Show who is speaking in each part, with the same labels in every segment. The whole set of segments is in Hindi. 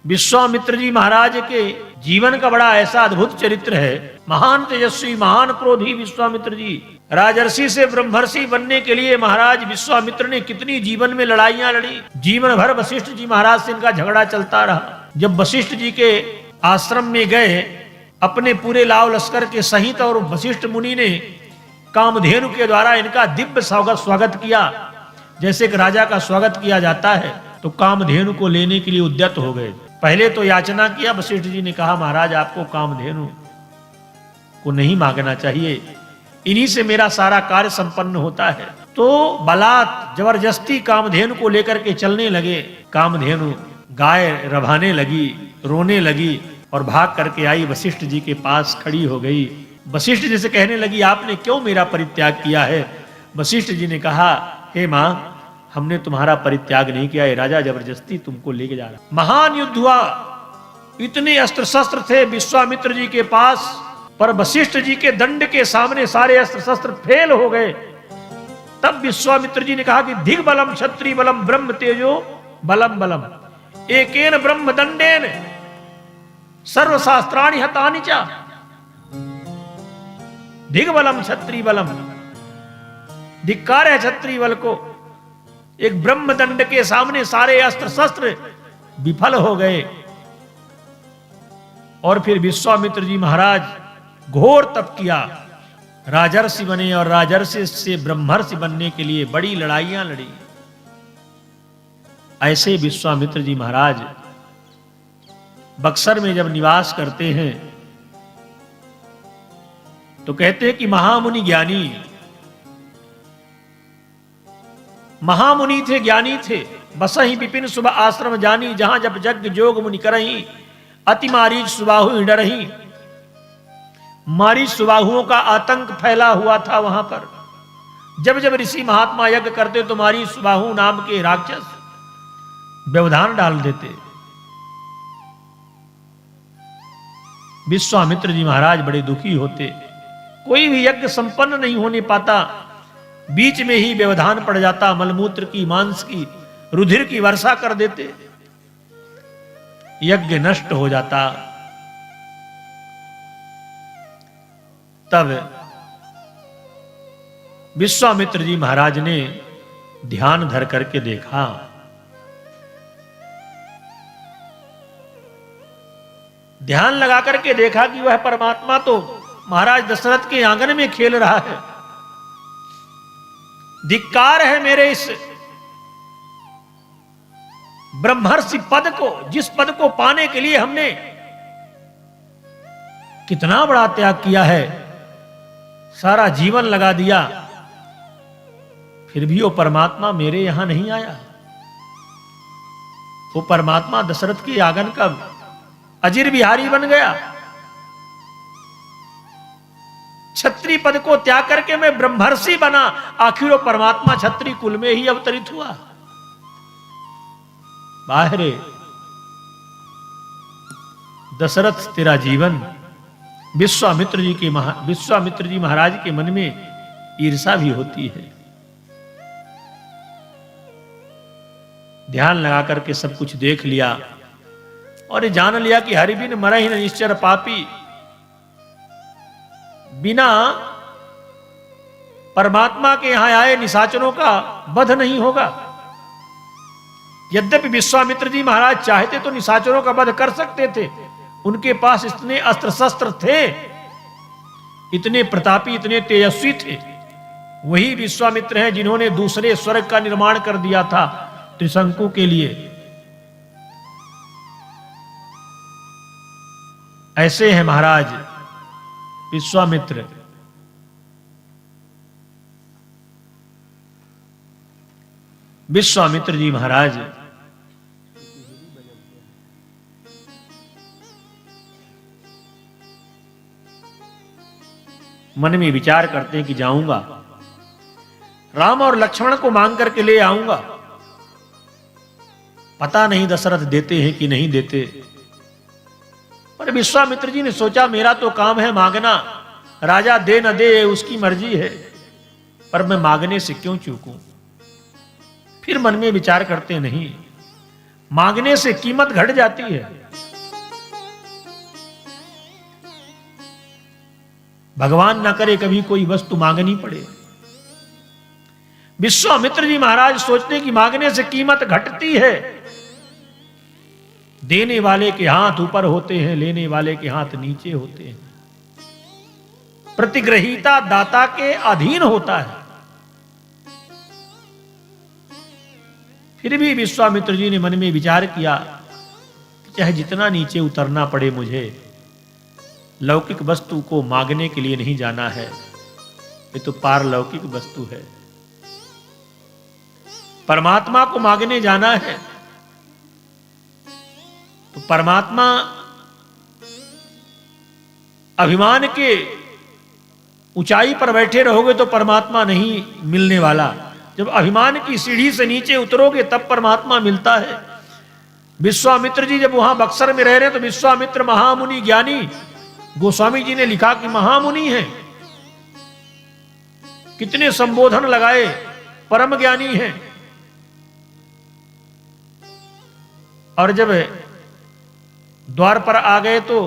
Speaker 1: विश्वामित्र जी महाराज के जीवन का बड़ा ऐसा अद्भुत चरित्र है। महान तेजस्वी, महान क्रोधी विश्वामित्र जी, राजर्षि से ब्रह्मर्षि बनने के लिए महाराज विश्वामित्र ने कितनी जीवन में लड़ाइयां लड़ी। जीवन भर वशिष्ठ जी महाराज से इनका झगड़ा चलता रहा। जब वशिष्ठ जी के आश्रम में गए अपने पूरे लाव लश्कर के सहित, और वशिष्ठ मुनि ने कामधेनु के द्वारा इनका दिव्य स्वागत किया, जैसे एक राजा का स्वागत किया जाता है, तो कामधेनु को लेने के लिए उद्यत हो गए। पहले तो याचना किया, वशिष्ठ जी ने कहा महाराज आपको कामधेनु को नहीं मांगना चाहिए, इन्हीं से मेरा सारा कार्य संपन्न होता है। तो बलात् जबरदस्ती कामधेनु को लेकर के चलने लगे। कामधेनु गाय रभाने लगी, रोने लगी और भाग करके आई, वशिष्ठ जी के पास खड़ी हो गई। वशिष्ठ जी से कहने लगी आपने क्यों मेरा परित्याग किया है? वशिष्ठ जी ने कहा हे मां, हमने तुम्हारा परित्याग नहीं किया है, राजा जबरदस्ती तुमको लेके जा रहा। महान युद्ध हुआ, इतने अस्त्र शस्त्र थे विश्वामित्र जी के पास, पर वशिष्ठ जी के दंड के सामने सारे अस्त्र शस्त्र फेल हो गए। तब विश्वामित्र जी ने कहा कि धिग बलम क्षत्रिय बलम ब्रह्म तेजो बलम बलम एकेन ब्रह्म दंडेन सर्वशास्त्राणि हतानि च। धिग बलम क्षत्रिय बलम, धिक्कार है क्षत्रिय बल को। एक ब्रह्म दंड के सामने सारे अस्त्र शस्त्र विफल हो गए। और फिर विश्वामित्र जी महाराज घोर तप किया, राजर्षि बने और राजर्षि से ब्रह्मर्षि बनने के लिए बड़ी लड़ाइयां लड़ी। ऐसे विश्वामित्र जी महाराज बक्सर में जब निवास करते हैं तो कहते हैं कि महामुनि ज्ञानी, महामुनि थे, ज्ञानी थे। बसहि विपिन सुबह आश्रम जानी, जहां जब जग जोग मुनि करही, अति मारीच सुबाहु डरही। मारीच सुबाहुओं का आतंक फैला हुआ था वहां पर। जब जब ऋषि महात्मा यज्ञ करते तो मारीच सुबाहु नाम के राक्षस व्यवधान डाल देते। विश्वामित्र जी महाराज बड़े दुखी होते, कोई भी यज्ञ संपन्न नहीं होने पाता, बीच में ही व्यवधान पड़ जाता, मलमूत्र की, मांस की, रुधिर की वर्षा कर देते, यज्ञ नष्ट हो जाता। तब विश्वामित्र जी महाराज ने ध्यान धर करके देखा, ध्यान लगा करके देखा कि वह परमात्मा तो महाराज दशरथ के आंगन में खेल रहा है। धिक्कार है मेरे इस ब्रह्मर्षि पद को, जिस पद को पाने के लिए हमने कितना बड़ा त्याग किया है, सारा जीवन लगा दिया, फिर भी वो परमात्मा मेरे यहां नहीं आया। वो परमात्मा दशरथ के आंगन का अजिर बिहारी बन गया। क्षत्रिय पद को त्याग करके मैं ब्रह्मर्षि बना, आखिर वो परमात्मा क्षत्रिय कुल में ही अवतरित हुआ। बाहरे दशरथ तेरा जीवन, विश्वामित्र जी महाराज के मन में ईर्षा भी होती है। ध्यान लगा करके सब कुछ देख लिया और जान लिया कि हरि बिन मरहि न निश्चर पापी, बिना परमात्मा के यहां आए निशाचरों का वध नहीं होगा। यद्यपि विश्वामित्र जी महाराज चाहते तो निशाचरों का वध कर सकते थे, उनके पास इतने अस्त्र शस्त्र थे, इतने प्रतापी, इतने तेजस्वी थे। वही विश्वामित्र हैं जिन्होंने दूसरे स्वर्ग का निर्माण कर दिया था त्रिशंकु के लिए। ऐसे हैं महाराज विश्वामित्र। विश्वामित्र जी महाराज मन में विचार करते हैं कि जाऊंगा, राम और लक्ष्मण को मांग करके ले आऊंगा। पता नहीं दशरथ देते हैं कि नहीं देते। पर विश्वामित्र जी ने सोचा मेरा तो काम है मांगना, राजा दे न दे उसकी मर्जी है, पर मैं मांगने से क्यों चूकूं। फिर मन में विचार करते नहीं, मांगने से कीमत घट जाती है। भगवान न करे कभी कोई वस्तु मांगनी पड़े। विश्वामित्र जी महाराज सोचते कि मांगने से कीमत घटती है। देने वाले के हाथ ऊपर होते हैं, लेने वाले के हाथ नीचे होते हैं। प्रतिग्रहीता दाता के अधीन होता है। फिर भी विश्वामित्र जी ने मन में विचार किया कि चाहे जितना नीचे उतरना पड़े मुझे, लौकिक वस्तु को मांगने के लिए नहीं जाना है। ये तो पारलौकिक वस्तु है, परमात्मा को मांगने जाना है। तो परमात्मा अभिमान के ऊंचाई पर बैठे रहोगे तो परमात्मा नहीं मिलने वाला। जब अभिमान की सीढ़ी से नीचे उतरोगे तब परमात्मा मिलता है। विश्वामित्र जी जब वहां बक्सर में रह रहे तो विश्वामित्र महामुनि ज्ञानी, गोस्वामी जी ने लिखा कि महामुनि हैं, कितने संबोधन लगाए, परम ज्ञानी हैं। और जब द्वार पर आ गए तो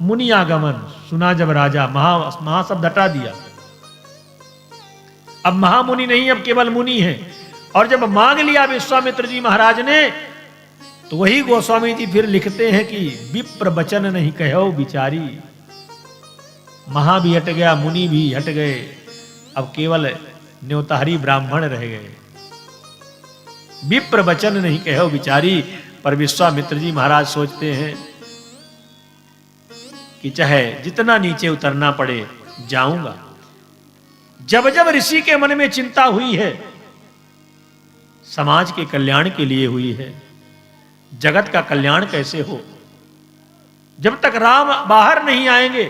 Speaker 1: मुनि आगमन सुना जब राजा, महा शब्द हटा दिया। अब महामुनि नहीं, अब केवल मुनि है। और जब मांग लिया विश्वामित्र जी महाराज ने, तो वही गोस्वामी जी फिर लिखते हैं कि विप्र वचन नहीं कहो बिचारी। महा भी हट गया, मुनि भी हट गए, अब केवल न्योताहारी ब्राह्मण रह गए। विप्र वचन नहीं कहो बिचारी। पर विश्वामित्र जी महाराज सोचते हैं कि चाहे जितना नीचे उतरना पड़े जाऊंगा। जब जब ऋषि के मन में चिंता हुई है, समाज के कल्याण के लिए हुई है, जगत का कल्याण कैसे हो। जब तक राम बाहर नहीं आएंगे,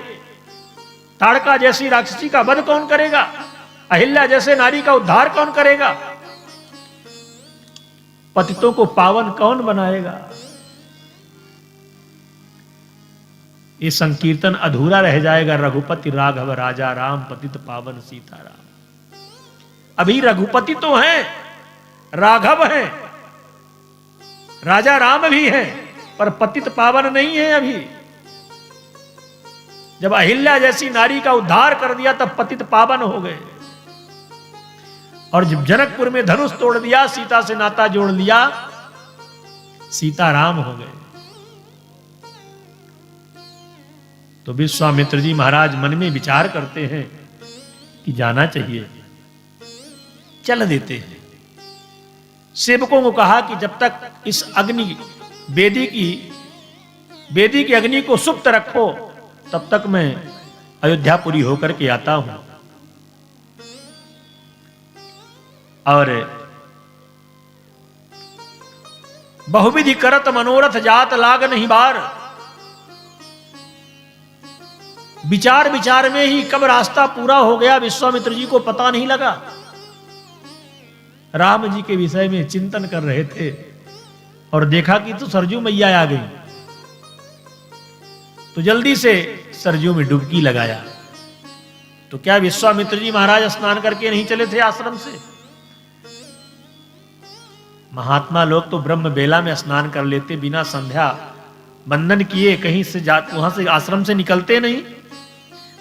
Speaker 1: ताड़का जैसी राक्षसी का वध कौन करेगा, अहिल्या जैसे नारी का उद्धार कौन करेगा, पतितों को पावन कौन बनाएगा। ये संकीर्तन अधूरा रह जाएगा। रघुपति राघव राजा राम, पतित पावन सीताराम। अभी रघुपति तो हैं, राघव हैं, राजा राम भी हैं, पर पतित पावन नहीं है अभी। जब अहिल्या जैसी नारी का उद्धार कर दिया तब पतित पावन हो गए। और जब जनकपुर में धनुष तोड़ दिया, सीता से नाता जोड़ लिया, सीताराम हो गए। तो विश्वामित्र जी महाराज मन में विचार करते हैं कि जाना चाहिए, चल देते हैं। सेवकों को कहा कि जब तक इस अग्नि वेदी की अग्नि को सुप्त रखो, तब तक मैं अयोध्यापुरी होकर के आता हूं। और बहुविधि करत मनोरथ जात लाग नहीं बार। विचार विचार में ही कब रास्ता पूरा हो गया विश्वामित्र जी को पता नहीं लगा। राम जी के विषय में चिंतन कर रहे थे और देखा कि तो सरजू मैया आ गई, तो जल्दी से सरजू में डुबकी लगाया। तो क्या विश्वामित्र जी महाराज स्नान करके नहीं चले थे आश्रम से? महात्मा लोग तो ब्रह्म बेला में स्नान कर लेते, बिना संध्या बंदन किए कहीं से वहां से आश्रम से निकलते नहीं।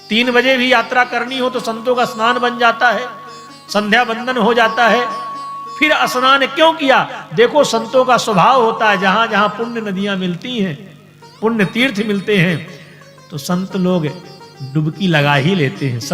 Speaker 1: 3 बजे भी यात्रा करनी हो तो संतों का स्नान बन जाता है, संध्या बंदन हो जाता है। फिर स्नान क्यों किया? देखो संतों का स्वभाव होता है, जहां जहां पुण्य नदियां मिलती हैं, पुण्य तीर्थ मिलते हैं, तो संत लोग डुबकी लगा ही लेते हैं।